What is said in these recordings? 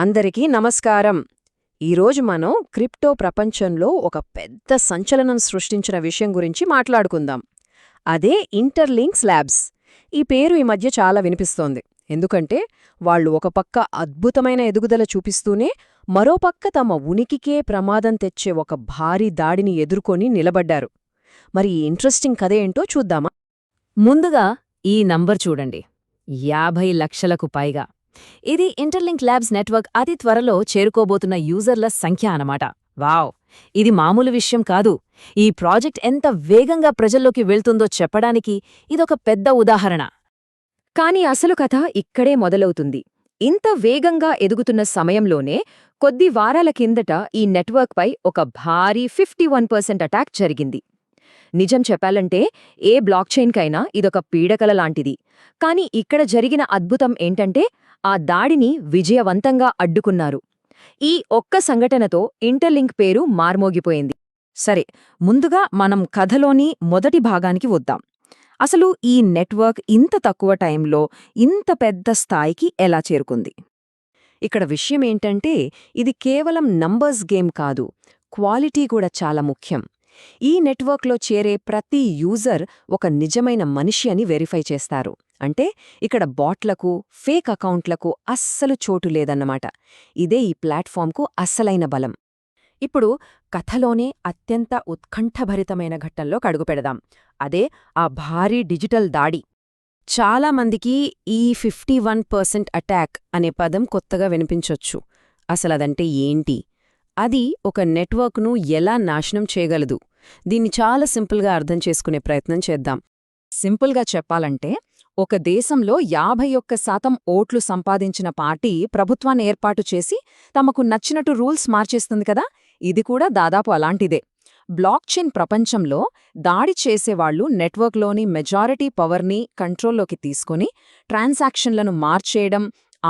అందరికీ నమస్కారం. ఈరోజు మనం క్రిప్టో ప్రపంచంలో ఒక పెద్ద సంచలనం సృష్టించిన విషయం గురించి మాట్లాడుకుందాం. అదే ఇంటర్లింక్స్ ల్యాబ్స్. ఈ పేరు ఈ మధ్య చాలా వినిపిస్తోంది. ఎందుకంటే వాళ్ళు ఒక పక్క అద్భుతమైన ఎదుగుదల చూపిస్తూనే మరోపక్క తమ ఉనికికే ప్రమాదం తెచ్చే ఒక భారీ దాడిని ఎదుర్కొని నిలబడ్డారు. మరి ఈ ఇంట్రెస్టింగ్ కథ ఏంటో చూద్దామా? ముందుగా ఈ నంబర్ చూడండి, 50 లక్షలకు పైగా. ఇది ఇంటర్లింక్ ల్యాబ్స్ నెట్వర్క్ అతి త్వరలో చేరుకోబోతున్న యూజర్ల సంఖ్య అన్నమాట. వావ్! ఇది మామూలు విషయం కాదు. ఈ ప్రాజెక్ట్ ఎంత వేగంగా ప్రజల్లోకి వెళ్తుందో చెప్పడానికి ఇదొక పెద్ద ఉదాహరణ. కాని అసలు కథ ఇక్కడే మొదలవుతుంది. ఇంత వేగంగా ఎదుగుతున్న సమయంలోనే కొద్ది వారాల కిందట ఈ నెట్వర్క్పై ఒక భారీ 51% అటాక్ జరిగింది. నిజం చెప్పాలంటే ఏ బ్లాక్చైన్కైనా ఇదొక పీడకల లాంటిది. కాని ఇక్కడ జరిగిన అద్భుతం ఏంటంటే ఆ దాడిని విజయవంతంగా అడ్డుకున్నారు. ఈ ఒక్క సంఘటనతో ఇంటర్లింక్ పేరు మార్మోగిపోయింది. సరే, ముందుగా మనం కథలోని మొదటి భాగానికి వద్దాం. అసలు ఈ నెట్వర్క్ ఇంత తక్కువ టైంలో ఇంత పెద్ద స్థాయికి ఎలా చేరుకుంది? ఇక్కడ విషయమేంటంటే ఇది కేవలం నంబర్స్ గేమ్ కాదు, క్వాలిటీ కూడా చాలా ముఖ్యం. ఈ నెట్వర్క్లో చేరే ప్రతి యూజర్ ఒక నిజమైన మనిషి అని వెరిఫై చేస్తారు. అంటే ఇక్కడ బాట్లకు, ఫేక్ అకౌంట్లకు అస్సలు చోటు లేదన్నమాట. ఇదే ఈ ప్లాట్ఫామ్కు అస్సలైన బలం. ఇప్పుడు కథలోనే అత్యంత ఉత్కంఠభరితమైన ఘట్టంలో కడుగుపెడదాం. అదే ఆ భారీ డిజిటల్ దాడి. చాలామందికి ఈ 51% అటాక్ అనే పదం కొత్తగా వినిపించొచ్చు. అసలదంటే ఏంటి? అది ఒక నెట్వర్క్ను ఎలా నాశనం చేయగలదు? దీన్ని చాలా సింపుల్గా అర్థం చేసుకునే ప్రయత్నం చేద్దాం. సింపుల్గా చెప్పాలంటే ఒక దేశంలో 51% ఓట్లు సంపాదించిన పార్టీ ప్రభుత్వాన్ని ఏర్పాటు చేసి తమకు నచ్చినట్టు రూల్స్ మార్చేస్తుంది కదా, ఇది కూడా దాదాపు అలాంటిదే. బ్లాక్చైన్ ప్రపంచంలో దాడి చేసేవాళ్లు నెట్వర్క్లోని మెజారిటీ పవర్ని కంట్రోల్లోకి తీసుకుని ట్రాన్సాక్షన్లను మార్చేయడం,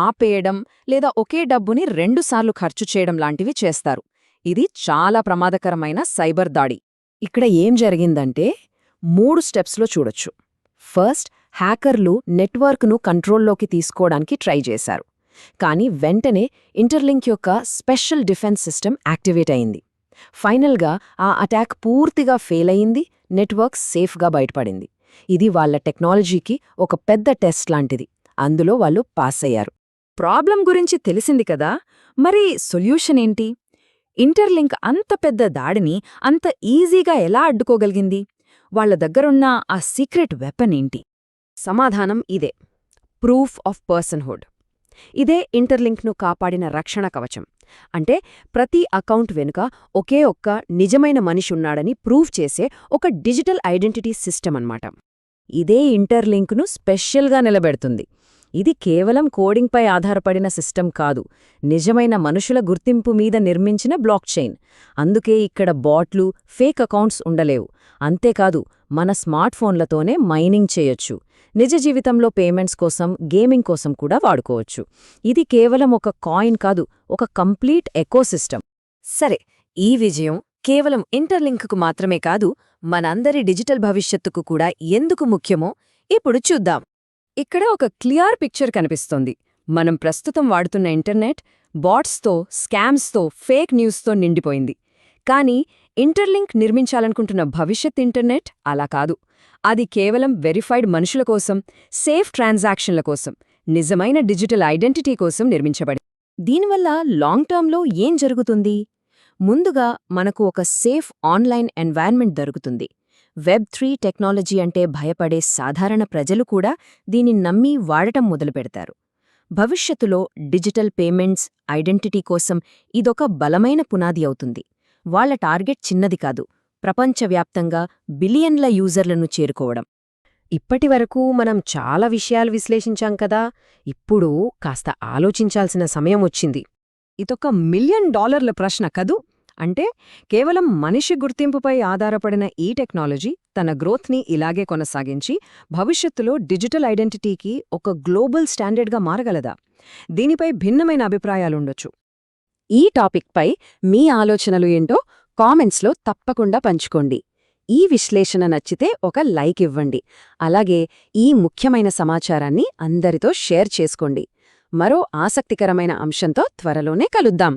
ఆపేయడం లేదా ఒకే డబ్బుని 2 సార్లు ఖర్చు చేయడం లాంటివి చేస్తారు. ఇది చాలా ప్రమాదకరమైన సైబర్ దాడి. ఇక్కడ ఏం జరిగిందంటే 3 స్టెప్స్లో చూడొచ్చు. ఫస్ట్, హ్యాకర్లు నెట్వర్క్ను కంట్రోల్లోకి తీసుకోవడానికి ట్రై చేశారు. కానీ వెంటనే ఇంటర్లింక్ యొక్క స్పెషల్ డిఫెన్స్ సిస్టమ్ యాక్టివేట్ అయింది. ఫైనల్గా ఆ అటాక్ పూర్తిగా ఫెయిల్ అయింది, నెట్వర్క్ సేఫ్గా బయటపడింది. ఇది వాళ్ళ టెక్నాలజీకి ఒక పెద్ద టెస్ట్ లాంటిది. అందులో వాళ్ళు పాస్ అయ్యారు. ప్రాబ్లం గురించి తెలిసింది కదా, మరి సొల్యూషన్ ఏంటి? ఇంటర్లింక్ అంత పెద్ద దాడిని అంత ఈజీగా ఎలా అడ్డుకోగలిగింది? వాళ్ల దగ్గరున్న ఆ సీక్రెట్ వెపన్ ఏంటి? సమాధానం ఇదే: ప్రూఫ్ ఆఫ్ పర్సన్హుడ్. ఇదే ఇంటర్లింక్ను కాపాడిన రక్షణ కవచం. అంటే ప్రతి అకౌంట్ వెనుక ఒకే ఒక్క నిజమైన మనిషి ఉన్నాడని ప్రూవ్ చేసే ఒక డిజిటల్ ఐడెంటిటీ సిస్టమ్ అన్నమాట. ఇదే ఇంటర్లింక్ను స్పెషల్గా నిలబెడుతుంది. ఇది కేవలం కోడింగ్పై ఆధారపడిన సిస్టమ్ కాదు, నిజమైన మనుషుల గుర్తింపు మీద నిర్మించిన బ్లాక్చైన్. అందుకే ఇక్కడ బాట్లు, ఫేక్ అకౌంట్స్ ఉండలేవు. అంతేకాదు, మన స్మార్ట్ఫోన్లతోనే మైనింగ్ చేయొచ్చు. నిజ జీవితంలో పేమెంట్స్ కోసం, గేమింగ్ కోసం కూడా వాడుకోవచ్చు. ఇది కేవలం ఒక కాయిన్ కాదు, ఒక కంప్లీట్ ఎకోసిస్టమ్. సరే, ఈ విజయం కేవలం ఇంటర్లింక్కు మాత్రమే కాదు, మనందరి డిజిటల్ భవిష్యత్తుకు కూడా ఎందుకు ముఖ్యమో ఇప్పుడు చూద్దాం. ఇక్కడ ఒక క్లియర్ పిక్చర్ కనిపిస్తోంది. మనం ప్రస్తుతం వాడుతున్న ఇంటర్నెట్ బాట్స్తో, స్కామ్స్తో, ఫేక్ న్యూస్తో నిండిపోయింది. కానీ ఇంటర్లింక్ నిర్మించాలనుకుంటున్న భవిష్యత్ ఇంటర్నెట్ అలా కాదు. అది కేవలం వెరిఫైడ్ మనుషుల కోసం, సేఫ్ ట్రాన్సాక్షన్ల కోసం, నిజమైన డిజిటల్ ఐడెంటిటీ కోసం నిర్మించబడి. దీనివల్ల లాంగ్ టర్మ్లో ఏం జరుగుతుంది? ముందుగా మనకు ఒక సేఫ్ ఆన్లైన్ ఎన్వైర్న్మెంట్ దొరుకుతుంది. Web3 టెక్నాలజీ అంటే భయపడే సాధారణ ప్రజలు కూడా దీన్ని నమ్మి వాడటం మొదలుపెడతారు. భవిష్యత్తులో డిజిటల్ పేమెంట్స్, ఐడెంటిటీ కోసం ఇదొక బలమైన పునాది అవుతుంది. వాళ్ల టార్గెట్ చిన్నది కాదు, ప్రపంచవ్యాప్తంగా బిలియన్ల యూజర్లను చేరుకోవడం. ఇప్పటివరకు మనం చాలా విషయాలు విశ్లేషించాం కదా, ఇప్పుడు కాస్త ఆలోచించాల్సిన సమయం వచ్చింది. ఇదొక $1 మిలియన్ ప్రశ్న కదూ. అంటే కేవలం మనిషి గుర్తింపుపై ఆధారపడిన ఈ టెక్నాలజీ తన గ్రోత్ని ఇలాగే కొనసాగించి భవిష్యత్తులో డిజిటల్ ఐడెంటిటీకి ఒక గ్లోబల్ స్టాండర్డ్గా మారగలదా? దీనిపై భిన్నమైన అభిప్రాయాలుండొచ్చు. ఈ టాపిక్పై మీ ఆలోచనలు ఏంటో కామెంట్స్లో తప్పకుండా పంచుకోండి. ఈ విశ్లేషణ నచ్చితే ఒక లైక్ ఇవ్వండి. అలాగే ఈ ముఖ్యమైన సమాచారాన్ని అందరితో షేర్ చేసుకోండి. మరో ఆసక్తికరమైన అంశంతో త్వరలోనే కలుద్దాం.